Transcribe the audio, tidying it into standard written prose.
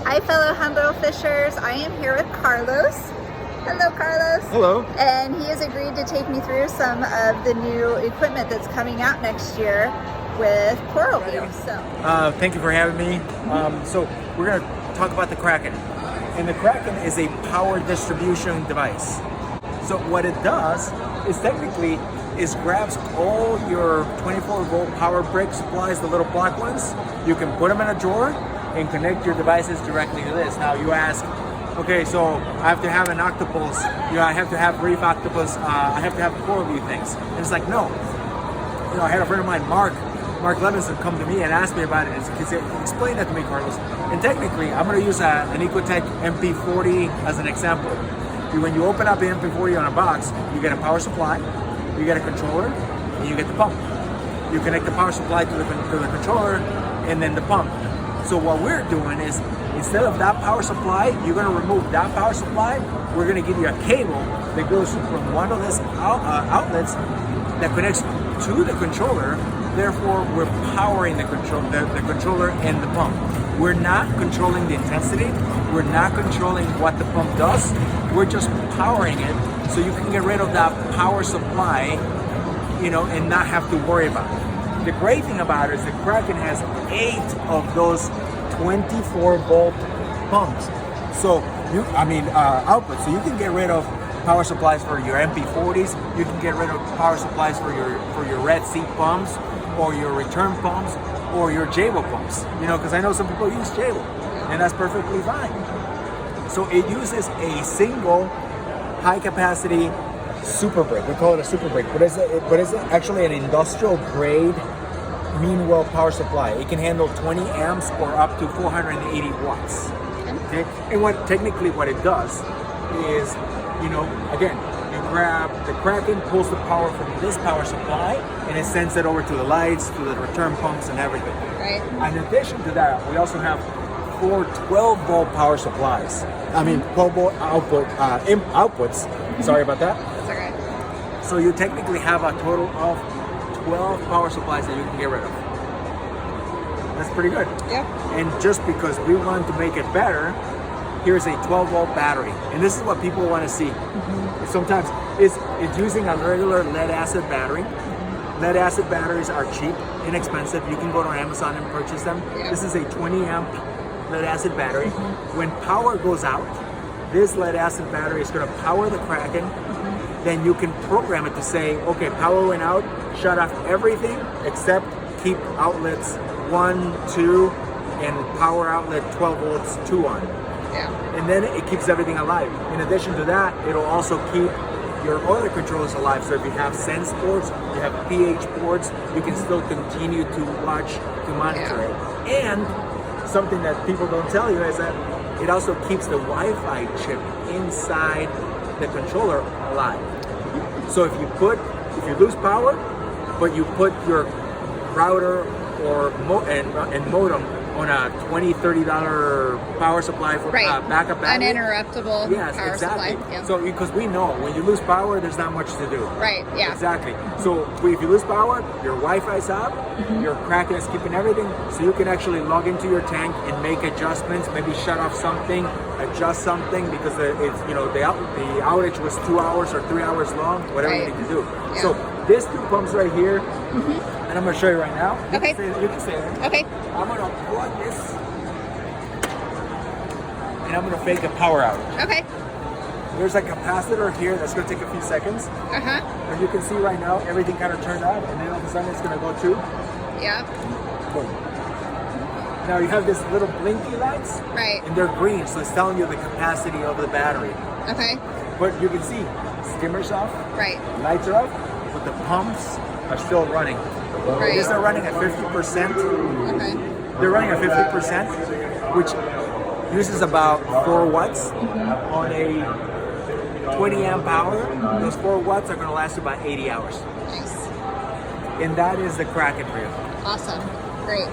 Hi, fellow Humboldt Fishers. I am here with Carlos. Hello, Carlos. Hello. And he has agreed to take me through some of the new equipment that's coming out next year with Coral View. Thank you for having me. So we're going to talk about the Kraken. And the Kraken is a power distribution device. So what it does is technically grabs all your 24-volt power brick supplies, the little black ones. You can put them in a drawer and connect your devices directly to this. Now you ask, okay, so I have to have an octopus, I have to have reef octopus, I have to have Coral View things. And it's like, no. I had a friend of mine, Mark Levinson, come to me and ask me about it. He said, explain that to me, Carlos. And technically, I'm going to use an Ecotech MP40 as an example. When you open up the MP40 on a box, you get a power supply, you get a controller, and you get the pump. You connect the power supply to the controller and then the pump. So what we're doing is, instead of that power supply, you're going to remove that power supply. We're going to give you a cable that goes from one of these outlets that connects to the controller. Therefore, we're powering the controller and the pump. We're not controlling the intensity. We're not controlling what the pump does. We're just powering it so you can get rid of that power supply, and not have to worry about it. The great thing about it is the Kraken has 8 of those 24-volt pumps. So outputs. So you can get rid of power supplies for your MP40s. You can get rid of power supplies for your Red Sea pumps, or your return pumps, or your Jabo pumps. Because I know some people use Jabo, and that's perfectly fine. So it uses a single high-capacity super brick. We call it a super brick, but it's actually an industrial grade mean well power supply. It can handle 20 amps or up to 480 watts. Okay? And what it does is, again, you grab the Kraken, pulls the power from this power supply, and it sends it over to the lights, to the return pumps, and everything. Right. In addition to that, we also have 4 12-volt power supplies. 12-volt outputs. Sorry about that. That's okay. So you technically have a total of 12 power supplies that you can get rid of. That's pretty good. Yep. And just because we wanted to make it better, here's a 12-volt battery. And this is what people want to see. Sometimes it's using a regular lead-acid battery. Lead-acid batteries are cheap, inexpensive. You can go to Amazon and purchase them. Yeah. This is a 20-amp lead-acid battery. When power goes out, this lead-acid battery is going to power the Kraken. Then you can program it to say, okay, power went out, shut off everything except keep outlets 1, 2, and power outlet 12 volts 2 on. Yeah. And then it keeps everything alive. In addition to that, it'll also keep your other controllers alive. So if you have sense boards, you have pH boards, you can still continue to watch, to monitor it. And something that people don't tell you is that it also keeps the Wi-Fi chip inside the controller alive. So if you lose power, but you put your router or modem on a $20, $30 power supply for backup battery. Uninterruptible power exactly. supply. Yeah. So because we know when you lose power, there's not much to do. Right, yeah. Exactly. So if you lose power, your Wi-Fi's up, your Kraken is keeping everything, so you can actually log into your tank and make adjustments, maybe shut off something, adjust something, because the outage was 2 hours or 3 hours long, whatever you need to do. Yeah. So these 2 pumps right here, and I'm going to show you right now. Okay. You can stay there. Okay. I'm going to plug this, and I'm going to fake a power outage. Okay. There's a capacitor here that's going to take a few seconds. And you can see right now, everything kind of turned on, and then all of a sudden it's going to go to. Yeah. Boom. Now you have these little blinky lights. Right. And they're green, so it's telling you the capacity of the battery. Okay. But you can see, skimmer's off. Right. Lights are off, but the pumps are still running. Right. These are running at 50%. Okay. They're running at 50%, which uses about 4 watts on a 20 amp power. Those 4 watts are going to last about 80 hours. Nice. And that is the Kraken for you. Awesome. Great.